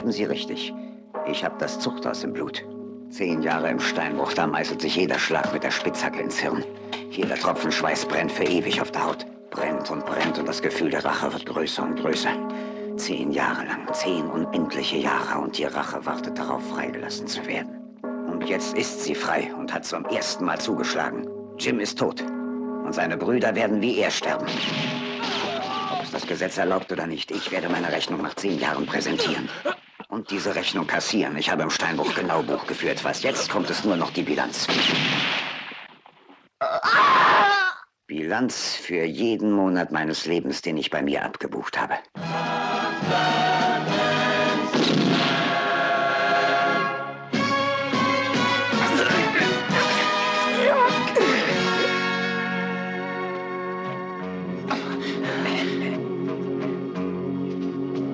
vermuten Sie richtig. Ich habe das Zuchthaus im Blut. 10 Jahre im Steinbruch, da meißelt sich jeder Schlag mit der Spitzhacke ins Hirn. Jeder Tropfen Schweiß brennt für ewig auf der Haut. Brennt und das Gefühl der Rache wird größer und größer. 10 Jahre lang, 10 unendliche Jahre und die Rache wartet darauf, freigelassen zu werden. Und jetzt ist sie frei und hat zum ersten Mal zugeschlagen. Jim ist tot und seine Brüder werden wie er sterben. Ob es das Gesetz erlaubt oder nicht, ich werde meine Rechnung nach 10 Jahren präsentieren. Und diese Rechnung kassieren. Ich habe im Steinbruch genau Buch geführt. Was jetzt kommt, ist nur noch die Bilanz. Bilanz für jeden Monat meines Lebens, den ich bei mir abgebucht habe.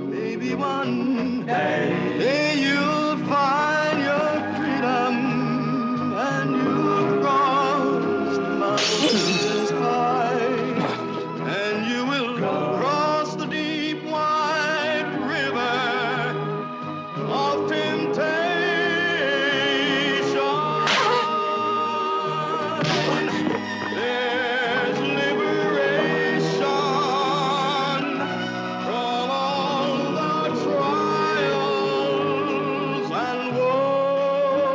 Maybe one day you'll find your freedom and you'll cross the mountains high and you will cross the deep wide river of temptation. There's liberation from all the trials and woes,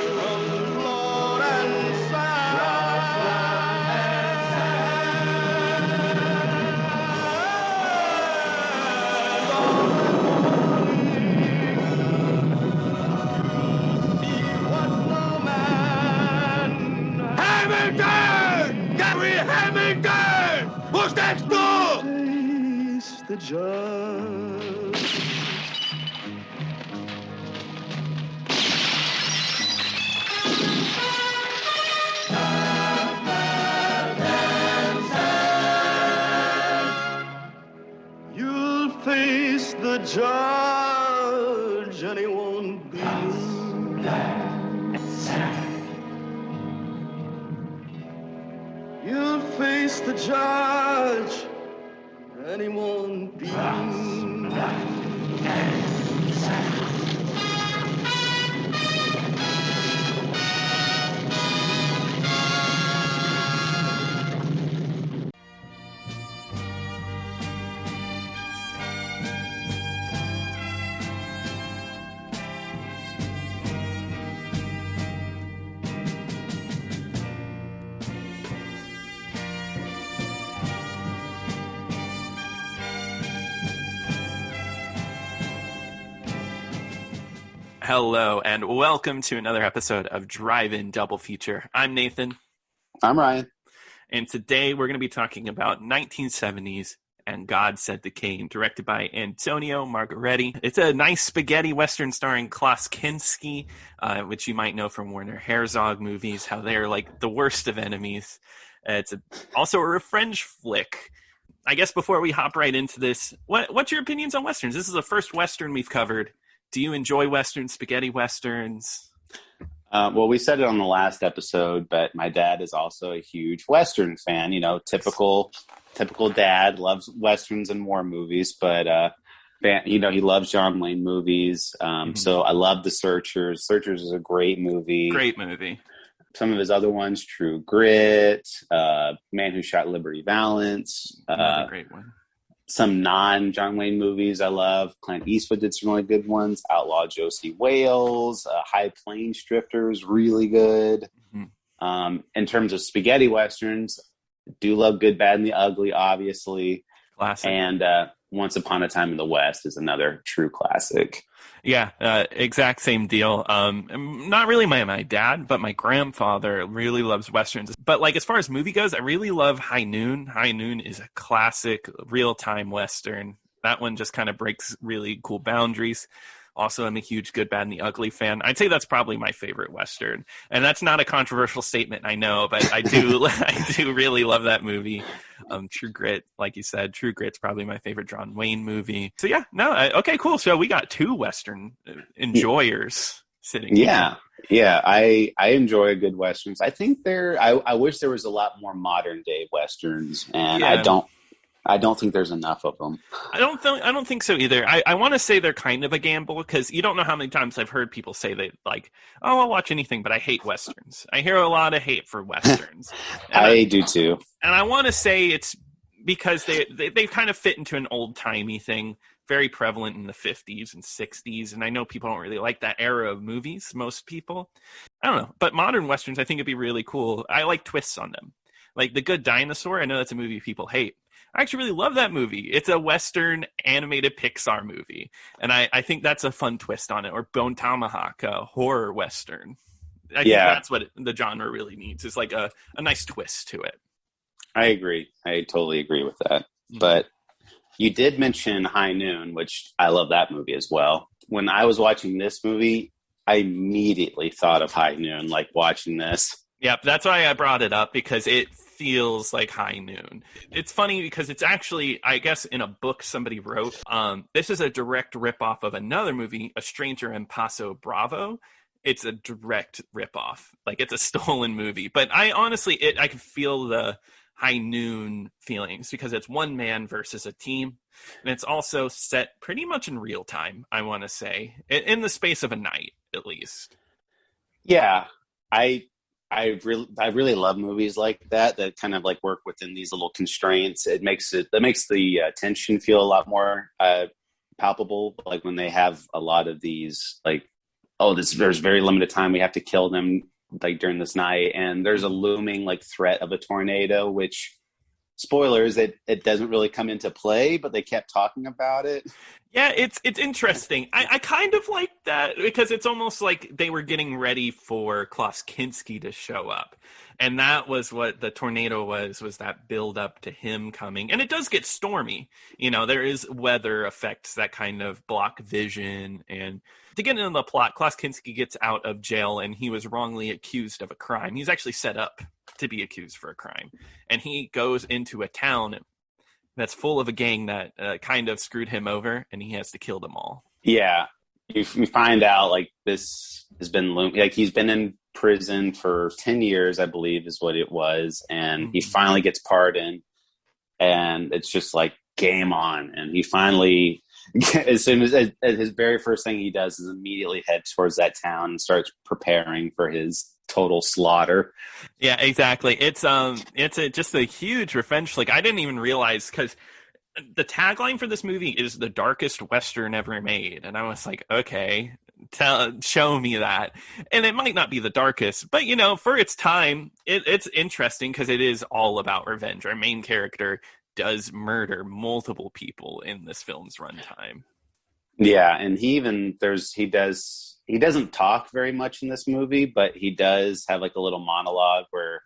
from blood and what no man. Hamilton! Gary Hamilton! Wo steckst du? Face the judge. You'll face the judge and he won't be. You'll face the judge and he won't be. Hello, and welcome to another episode of Drive-In Double Feature. I'm Nathan, I'm Ryan. and today we're going to be talking about 1970s and God Said to Cain, directed by Antonio Margheriti. It's a nice spaghetti western starring Klaus Kinski, which you might know from Werner Herzog movies, how they're like the worst of enemies. It's also a revenge flick. I guess before we hop right into this, what's your opinions on westerns? This is the first western we've covered. Do you enjoy westerns, spaghetti westerns? Well, we said it on the last episode, but my dad is also a huge Western fan. You know, typical dad, loves westerns and war movies, but he loves John Wayne movies. So I love The Searchers. Searchers is a great movie. Great movie. Some of his other ones, True Grit, Man Who Shot Liberty Valance. Another great one. Some non-John Wayne movies I love. Clint Eastwood did some really good ones. Outlaw Josie Wales, High Plains Drifters, really good. Mm-hmm. In terms of spaghetti westerns, do love Good, Bad, and the Ugly, obviously. Classic. And Once Upon a Time in the West is another true classic. Yeah, exact same deal. Not really my dad, but my grandfather really loves westerns. But like as far as movie goes, I really love High Noon. High Noon is a classic real-time western. That one just kind of breaks really cool boundaries. Also, I'm a huge Good, Bad, and the Ugly fan. I'd say that's probably my favorite western. And that's not a controversial statement, I know, but I do I do really love that movie. True Grit, like you said, True Grit's probably my favorite John Wayne movie. So yeah, okay, cool. So we got two western enjoyers sitting here. Yeah, I enjoy good westerns. I think I wish there was a lot more modern day westerns, and Yeah. I don't think there's enough of them. I don't think so either. I want to say they're kind of a gamble because you don't know how many times I've heard people say they like, oh, I'll watch anything, but I hate Westerns. I hear a lot of hate for Westerns. I do too. And I want to say it's because they kind of fit into an old-timey thing, very prevalent in the 50s and 60s. And I know people don't really like that era of movies, most people. I don't know. But modern Westerns, I think it'd be really cool. I like twists on them. Like The Good Dinosaur, I know that's a movie people hate. I actually really love that movie. It's a Western animated Pixar movie. And I think that's a fun twist on it. Or Bone Tomahawk, a horror Western. I think that's what the genre really needs, is like a nice twist to it. I agree. I totally agree with that. Mm-hmm. But you did mention High Noon, which I love that movie as well. When I was watching this movie, I immediately thought of High Noon, like watching this. Yep, that's why I brought it up, because it feels like High Noon. It's funny because it's actually, I guess, in a book somebody wrote. This is a direct ripoff of another movie, A Stranger in Paso Bravo. It's a direct ripoff. Like, it's a stolen movie. But I honestly, I can feel the High Noon feelings because it's one man versus a team. And it's also set pretty much in real time, I want to say, in the space of a night, at least. Yeah, I really love movies like that kind of like work within these little constraints. That makes the tension feel a lot more palpable. Like when they have a lot of these, like, there's very limited time, we have to kill them like during this night, and there's a looming like threat of a tornado, which, spoilers, it doesn't really come into play, but they kept talking about it. Yeah, it's interesting. I kind of like that because it's almost like they were getting ready for Klaus Kinski to show up. And that was what the tornado was that build up to him coming. And it does get stormy. You know, there is weather effects that kind of block vision. And to get into the plot, Klaus Kinski gets out of jail and he was wrongly accused of a crime. He's actually set up to be accused for a crime. And he goes into a town that's full of a gang that kind of screwed him over, and he has to kill them all. Yeah. You find out, like, this has been, like, he's been in prison for 10 years, I believe is what it was, and he finally gets pardoned, and it's just, like, game on. And he finally, as soon as his very first thing he does is immediately head towards that town and starts preparing for his total slaughter. Yeah, exactly. It's just a huge revenge flick. I didn't even realize, because the tagline for this movie is the darkest Western ever made, and I was like, okay, show me that. And it might not be the darkest, but you know, for its time, it's interesting because it is all about revenge. Our main character does murder multiple people in this film's runtime. Yeah, and he doesn't talk very much in this movie, but he does have like a little monologue where,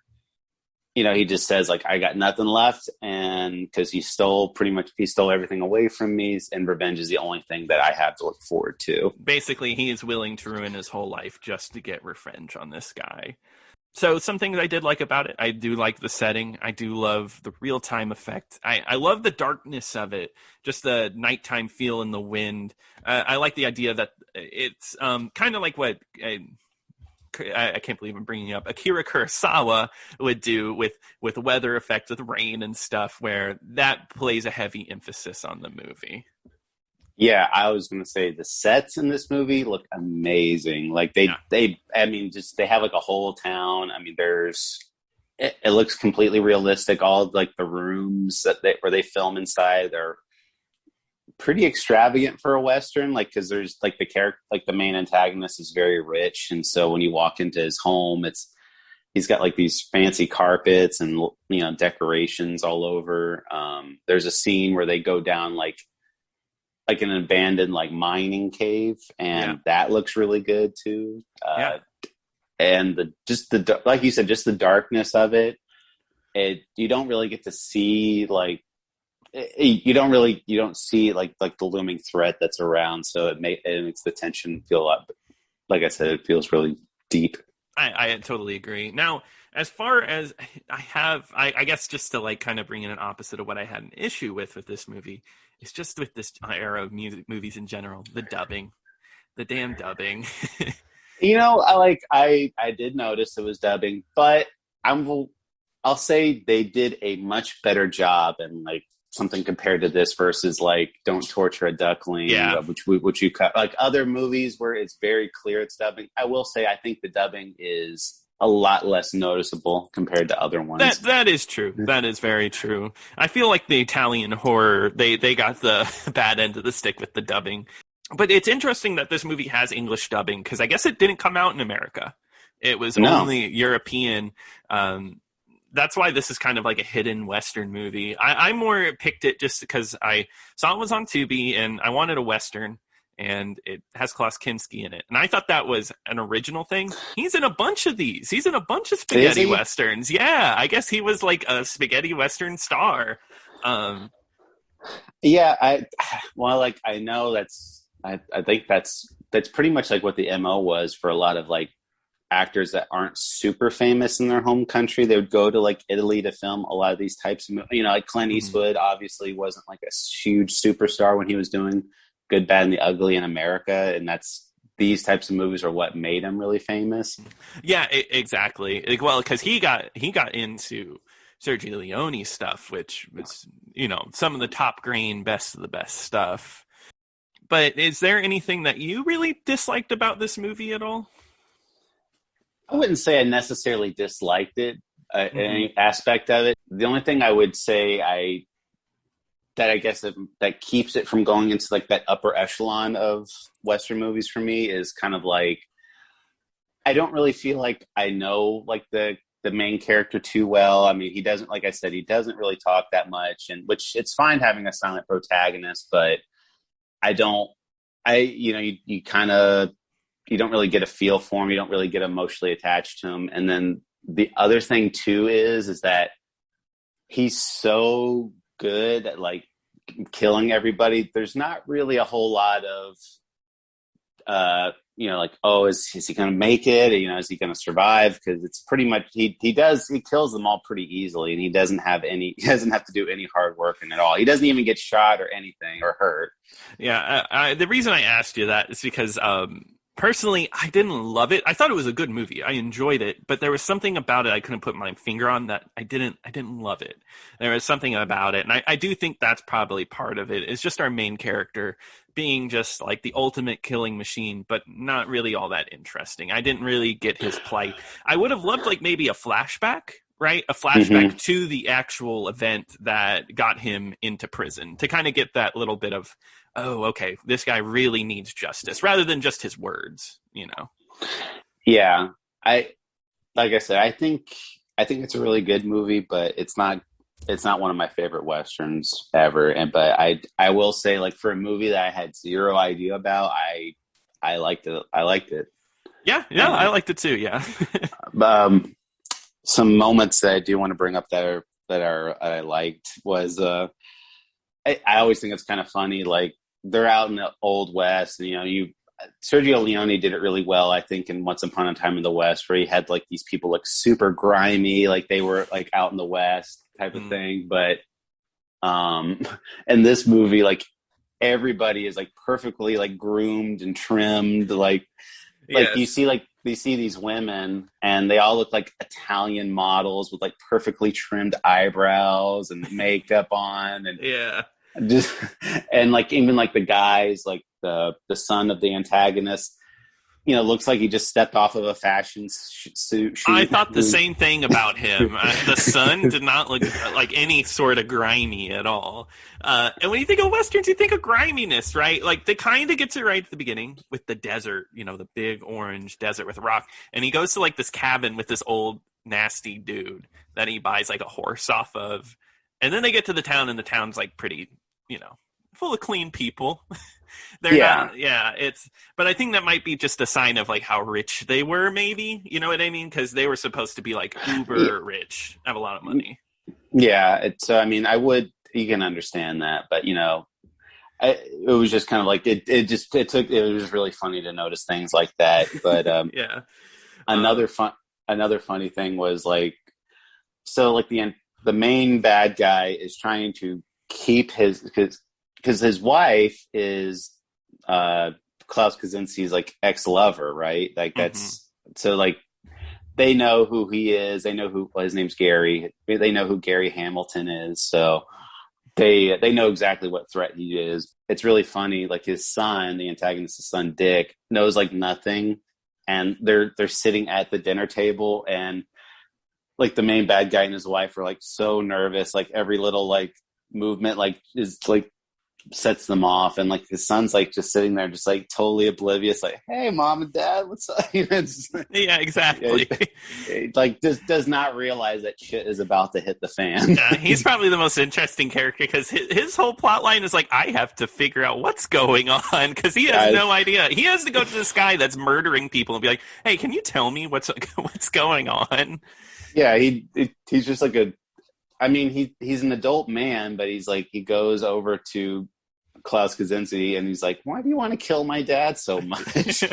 you know, he just says like, I got nothing left, and because he stole everything away from me, and revenge is the only thing that I have to look forward to. Basically, he is willing to ruin his whole life just to get revenge on this guy. So some things I did like about it. I do like the setting. I do love the real-time effect. I love the darkness of it, just the nighttime feel in the wind. I like the idea that it's kind of like what I can't believe I'm bringing up Akira Kurosawa would do with weather effects, with rain and stuff, where that plays a heavy emphasis on the movie. Yeah, I was going to say the sets in this movie look amazing. Like they have like a whole town. I mean, it looks completely realistic. All of, like, the rooms where they film inside, they're pretty extravagant for a Western. Like, cause there's like the character, like the main antagonist is very rich. And so when you walk into his home, he's got like these fancy carpets and, you know, decorations all over. There's a scene where they go down like an abandoned like mining cave, and that looks really good too. And like you said, just the darkness of it. You don't really get to see like you don't see like the looming threat that's around. So it makes the tension feel a lot. Like I said, it feels really deep. I totally agree. Now, as far as I guess just to like kind of bring in an opposite of what I had an issue with this movie, it's just with this era of movies in general, the damn dubbing. You know, I did notice it was dubbing, but I'll say they did a much better job in like something compared to this versus like Don't Torture a Duckling, Yeah. which you cut, like other movies where it's very clear it's dubbing. I will say I think the dubbing is a lot less noticeable compared to other ones. That is true. That is very true. I feel like the Italian horror, they got the bad end of the stick with the dubbing. But it's interesting that this movie has English dubbing, because I guess it didn't come out in America. It was only European. That's why this is kind of like a hidden Western movie. I more picked it just because I saw it was on Tubi, and I wanted a Western, and it has Klaus Kinski in it. And I thought that was an original thing. He's in a bunch of these. He's in a bunch of spaghetti Westerns. Yeah, I guess he was like a spaghetti Western star. Yeah, I know I think that's pretty much like what the MO was for a lot of like actors that aren't super famous in their home country. They would go to like Italy to film a lot of these types of movies. Like Clint Eastwood obviously wasn't like a huge superstar when he was doing Good, Bad, and the Ugly in America, and these types of movies are what made him really famous. Yeah, exactly. Well, because he got into Sergio Leone stuff, which was some of the top grain, best of the best stuff. But is there anything that you really disliked about this movie at all? I wouldn't say I necessarily disliked it, any aspect of it. The only thing I would say that keeps it from going into like that upper echelon of Western movies for me is kind of like, I don't really feel like I know like the main character too well. I mean, he doesn't, like I said, he doesn't really talk that much, and which it's fine having a silent protagonist, but you don't really get a feel for him. You don't really get emotionally attached to him. And then the other thing too is that he's so good at like killing everybody. There's not really a whole lot of, like, oh, is he going to make it? Is he going to survive? Because it's pretty much, he kills them all pretty easily, and he doesn't have to do any hard work at all. He doesn't even get shot or anything or hurt. Yeah. The reason I asked you that is because, personally, I didn't love it. I thought it was a good movie. I enjoyed it, but there was something about it I couldn't put my finger on that I didn't love it. There was something about it, and I do think that's probably part of it. It's just our main character being just like the ultimate killing machine, but not really all that interesting. I didn't really get his plight. I would have loved like maybe a flashback, right? A flashback to the actual event that got him into prison, to kind of get that little bit of, oh, okay, this guy really needs justice, rather than just his words, Yeah. Like I said, I think it's a really good movie, but it's not one of my favorite Westerns ever. But I will say, like, for a movie that I had zero idea about, I liked it. Yeah, I liked it too. Yeah. Some moments that I do want to bring up that I liked was, I always think it's kind of funny. Like, they're out in the Old West, and Sergio Leone did it really well, I think, in Once Upon a Time in the West, where he had like these people like super grimy, like they were like out in the West type of thing. But in this movie, like everybody is like perfectly like groomed and trimmed, like you see these women, and they all look like Italian models with like perfectly trimmed eyebrows and makeup on, and and like even like the guys, like the son of the antagonist, looks like he just stepped off of a fashion suit. I thought the same thing about him. The son did not look like any sort of grimy at all. And when you think of Westerns, you think of griminess, right? Like, they kind of gets it right at the beginning with the desert, the big orange desert with rock. And he goes to like this cabin with this old nasty dude that he buys like a horse off of. And then they get to the town, and the town's like pretty, full of clean people. They're not, but I think that might be just a sign of like how rich they were, maybe, you know what I mean? Because they were supposed to be like uber rich, have a lot of money. Yeah, you can understand that, but it was just kind of like it was really funny to notice things like that. But another funny thing was like, so like the main bad guy is trying to keep because his wife is Klaus Kinski's like ex-lover, right? Like that's so like they know who he is. They know his name's Gary. They know who Gary Hamilton is. So they know exactly what threat he is. It's really funny. Like his son, the antagonist's son, Dick, knows like nothing. And they're sitting at the dinner table, and like the main bad guy and his wife are like so nervous. Like every little like movement like is like sets them off, and like his son's like just sitting there just like totally oblivious, like, hey mom and dad, what's up? Yeah, exactly. Like just does not realize that shit is about to hit the fan. Yeah, he's probably the most interesting character because his whole plot line is like, I have to figure out what's going on because he has no idea. He has to go to this guy that's murdering people and be like, hey, can you tell me what's going on? Yeah, he's just like he's an adult man, but he's like, he goes over to Klaus Kinski and he's like, why do you want to kill my dad so much?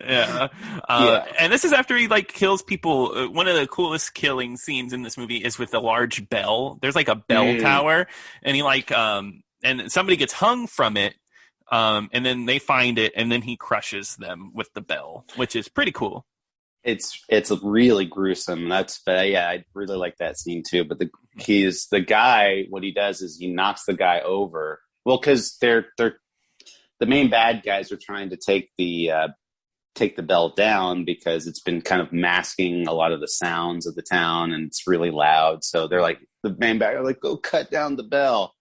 Yeah. And this is after he like kills people. One of the coolest killing scenes in this movie is with a large bell. There's like a bell tower, and he like and somebody gets hung from it, and then they find it, and then he crushes them with the bell, which is pretty cool. It's really gruesome. I really like that scene too. But the guy, what he does is he knocks the guy over. Well, because they're the main bad guys are trying to take the bell down because it's been kind of masking a lot of the sounds of the town and it's really loud. So they're like, the main bad guy are like, go cut down the bell.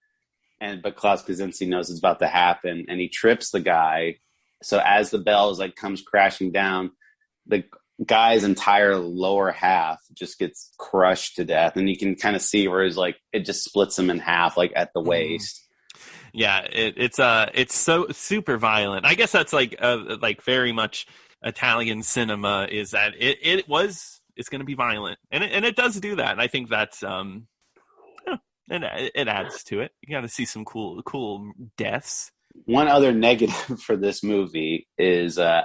But Klaus Kinski knows it's about to happen, and he trips the guy. So as the bell is like comes crashing down, the guy's entire lower half just gets crushed to death, and you can kind of see where it's like it just splits him in half, like at the waist. Yeah, it's so super violent. I guess that's like very much Italian cinema, is that it's going to be violent, and it does do that. And I think that's it adds to it. You got to see some cool deaths. One other negative for this movie is I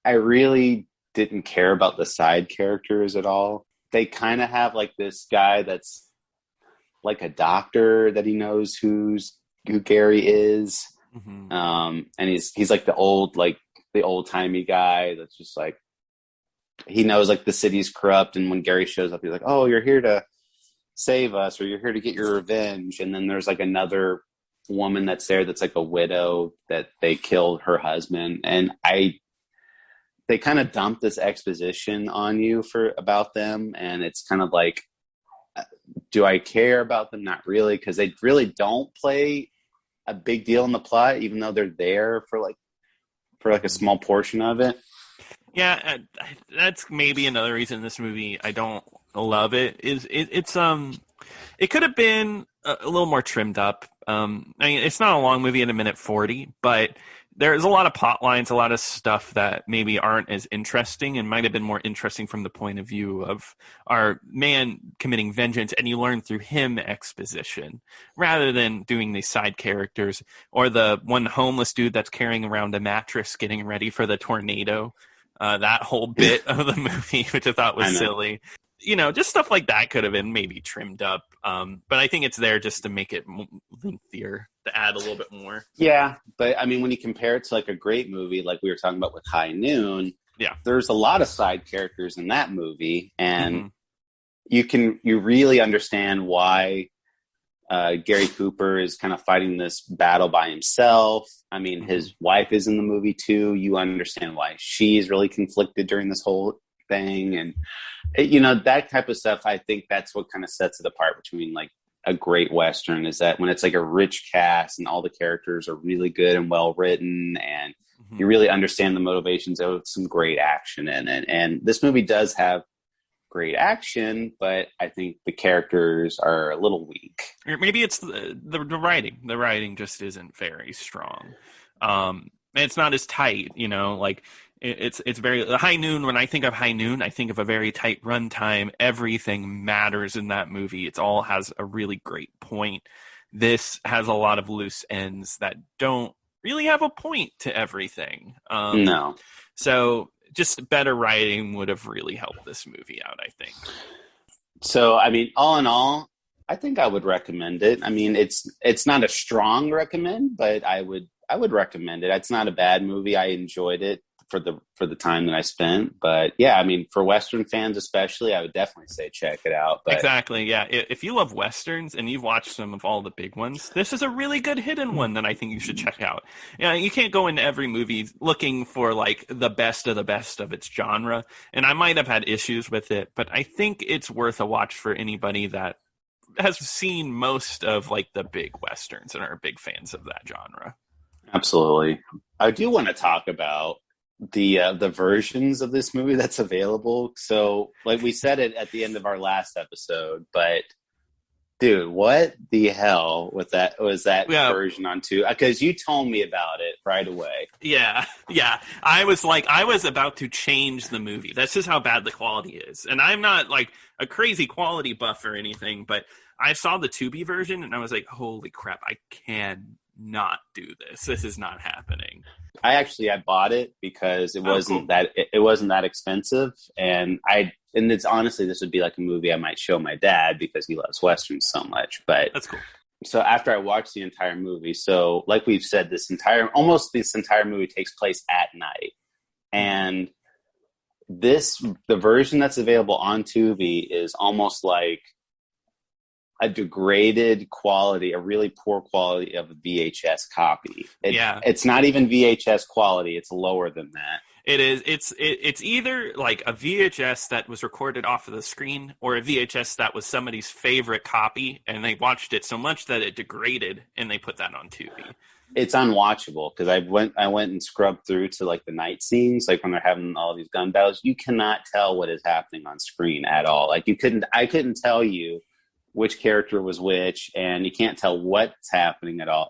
really didn't care about the side characters at all. They kind of have like this guy that's like a doctor that he knows who Gary is. Mm-hmm. And he's like the old timey guy that's just like, he knows like the city's corrupt, and when Gary shows up, he's like, oh, you're here to save us, or you're here to get your revenge. And then there's like another woman that's there that's like a widow that they killed her husband, and they kind of dump this exposition on you about them, and it's kind of like, do I care about them? Not really, because they really don't play a big deal in the plot, even though they're there for a small portion of it. Yeah, that's maybe another reason this movie I don't love it. It could have been a little more trimmed up. I mean, it's not a long movie at 1:40, but there's a lot of plot lines, a lot of stuff that maybe aren't as interesting and might have been more interesting from the point of view of our man committing vengeance, and you learn through him exposition rather than doing these side characters, or the one homeless dude that's carrying around a mattress getting ready for the tornado. That whole bit of the movie, which I thought was silly. You know, just stuff like that could have been maybe trimmed up. But I think it's there just to make it lengthier, to add a little bit more. Yeah, but I mean, when you compare it to like a great movie, like we were talking about with High Noon, yeah, there's a lot of side characters in that movie, and you really understand why Gary Cooper is kind of fighting this battle by himself. I mean, his wife is in the movie too. You understand why she's really conflicted during this whole thing, and that type of stuff. I think that's what kind of sets it apart between like a great Western, is that when it's like a rich cast and all the characters are really good and well written, and you really understand the motivations of some great action in it. And this movie does have great action, but I think the characters are a little weak. Or maybe it's the writing. The writing just isn't very strong. And it's not as tight, like it's very High Noon. When I think of High Noon, I think of a very tight runtime. Everything matters in that movie. It all has a really great point. This has a lot of loose ends that don't really have a point to everything. No. So just better writing would have really helped this movie out, I think. So, I mean, all in all, I think I would recommend it. I mean, it's not a strong recommend, but I would recommend it. It's not a bad movie. I enjoyed it. The for the time that I spent. But yeah, I mean, for Western fans especially, I would definitely say check it out. But Exactly, yeah. If you love Westerns and you've watched some of all the big ones, this is a really good hidden one that I think you should check out. You can't go into every movie looking for like the best of its genre, and I might have had issues with it, but I think it's worth a watch for anybody that has seen most of like the big Westerns and are big fans of that genre. Absolutely. I do want to talk about the versions of this movie that's available. So, like we said it at the end of our last episode, but dude, what the hell was that version on two? Because you told me about it right away. Yeah. I was about to change the movie. That's just how bad the quality is. And I'm not like a crazy quality buff or anything, but I saw the Tubi version and I was like, holy crap, I cannot do this. This is not happening. I bought it because it wasn't that expensive, and it's honestly, this would be like a movie I might show my dad because he loves Westerns so much. But that's cool. So after I watched the entire movie, so like we've said, this entire movie takes place at night, and the version that's available on Tubi is almost like a degraded quality, a really poor quality of a VHS copy. It's not even VHS quality. It's lower than that. It is. It's either like a VHS that was recorded off of the screen or a VHS that was somebody's favorite copy and they watched it so much that it degraded and they put that on Tubi. It's unwatchable because I went and scrubbed through to like the night scenes, like when they're having all these gun battles. You cannot tell what is happening on screen at all. Like I couldn't tell you which character was which, and you can't tell what's happening at all.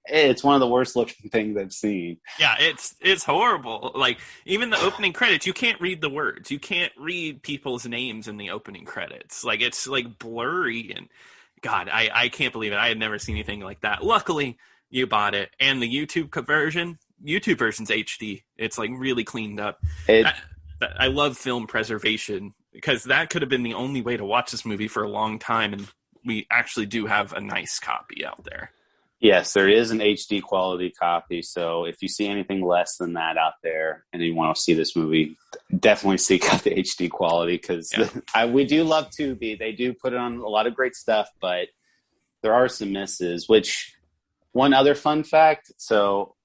It's one of the worst looking things I've seen. Yeah, it's horrible. Like, even the opening credits, you can't read the words. You can't read people's names in the opening credits. Like, it's like blurry, and God, I can't believe it. I had never seen anything like that. Luckily, you bought it. And the YouTube version's HD. It's like really cleaned up. I love film preservation because that could have been the only way to watch this movie for a long time, and we actually do have a nice copy out there. Yes, there is an HD quality copy, so if you see anything less than that out there and you want to see this movie, definitely seek out the HD quality because we do love Tubi. They do put it on a lot of great stuff, but there are some misses, which one other fun fact, so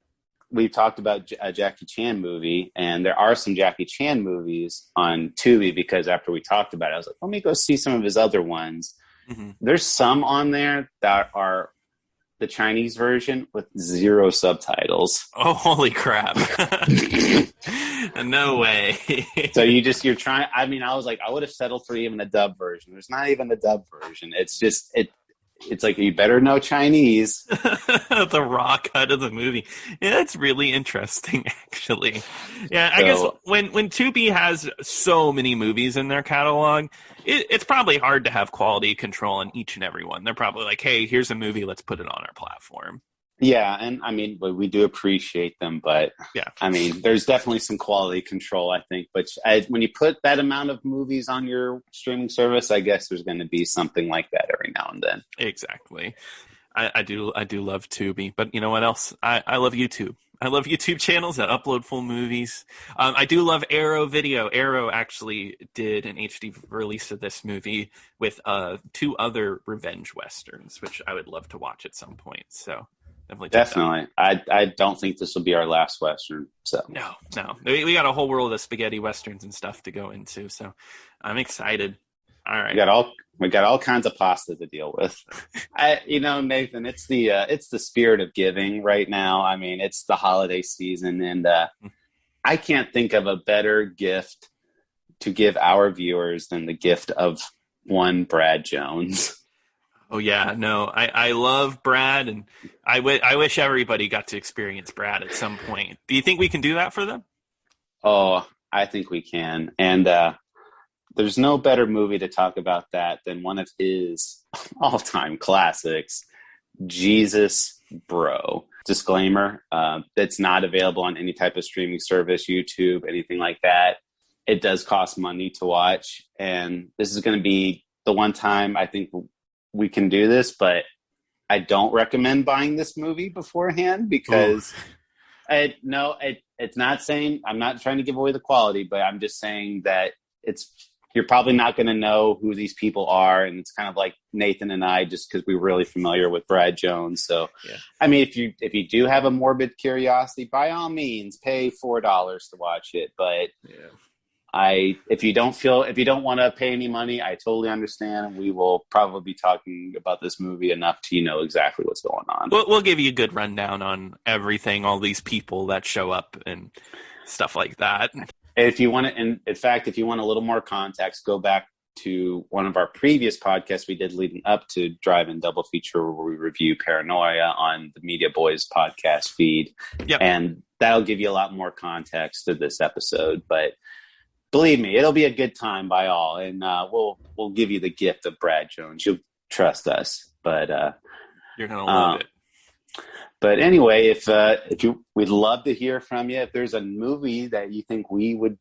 we've talked about a Jackie Chan movie, and there are some Jackie Chan movies on Tubi because after we talked about it, I was like, let me go see some of his other ones. Mm-hmm. There's some on there that are the Chinese version with 0 subtitles. Oh, holy crap. No way. So you're trying, I mean, I was like, I would have settled for even a dub version. There's not even a dub version. It's just, it's like, you better know Chinese. The raw cut of the movie. Yeah, that's really interesting, actually. Yeah, I guess when Tubi has so many movies in their catalog, it's probably hard to have quality control on each and every one. They're probably like, hey, here's a movie, let's put it on our platform. Yeah, and I mean, we do appreciate them, but yeah, I mean, there's definitely some quality control, I think. But when you put that amount of movies on your streaming service, I guess there's going to be something like that every now and then. Exactly. I do love Tubi, but you know what else? I love YouTube. I love YouTube channels that upload full movies. I do love Arrow Video. Arrow actually did an HD release of this movie with 2 other revenge westerns, which I would love to watch at some point. So. Definitely. I don't think this will be our last Western. So No. We got a whole world of spaghetti Westerns and stuff to go into, so I'm excited. All right. We got all kinds of pasta to deal with. Nathan, it's the spirit of giving right now. I mean, it's the holiday season, and I can't think of a better gift to give our viewers than the gift of one Brad Jones. Oh, yeah, no, I love Brad, and I wish everybody got to experience Brad at some point. Do you think we can do that for them? Oh, I think we can. And there's no better movie to talk about that than one of his all-time classics, Jesus Bro. Disclaimer, it's not available on any type of streaming service, YouTube, anything like that. It does cost money to watch, and this is going to be the one time I think we can do this, but I don't recommend buying this movie beforehand because It's not saying, I'm not trying to give away the quality, but I'm just saying that you're probably not going to know who these people are. And it's kind of like Nathan and I, just because we're really familiar with Brad Jones. So, yeah. I mean, if you do have a morbid curiosity, by all means, pay $4 to watch it. But if you don't want to pay any money, I totally understand. We will probably be talking about this movie enough to know exactly what's going on. We'll give you a good rundown on everything, all these people that show up and stuff like that. If you want to, and in fact, if you want a little more context, go back to one of our previous podcasts we did leading up to Drive-In Double Feature, where we review Paranoia on the Media Boys podcast feed. Yep. And that'll give you a lot more context to this episode. But believe me, it'll be a good time by all. And we'll give you the gift of Brad Jones. You'll trust us. But you're going to love it. But anyway, we'd love to hear from you. If there's a movie that you think it'd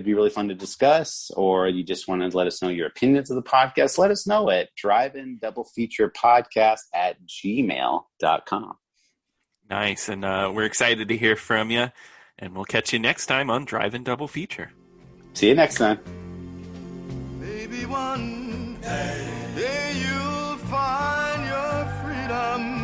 be really fun to discuss, or you just want to let us know your opinions of the podcast, let us know at driveindoublefeaturepodcast@gmail.com. Nice. And we're excited to hear from you. And we'll catch you next time on Drive-In Double Feature. See you next time. Maybe one day you'll find your freedom.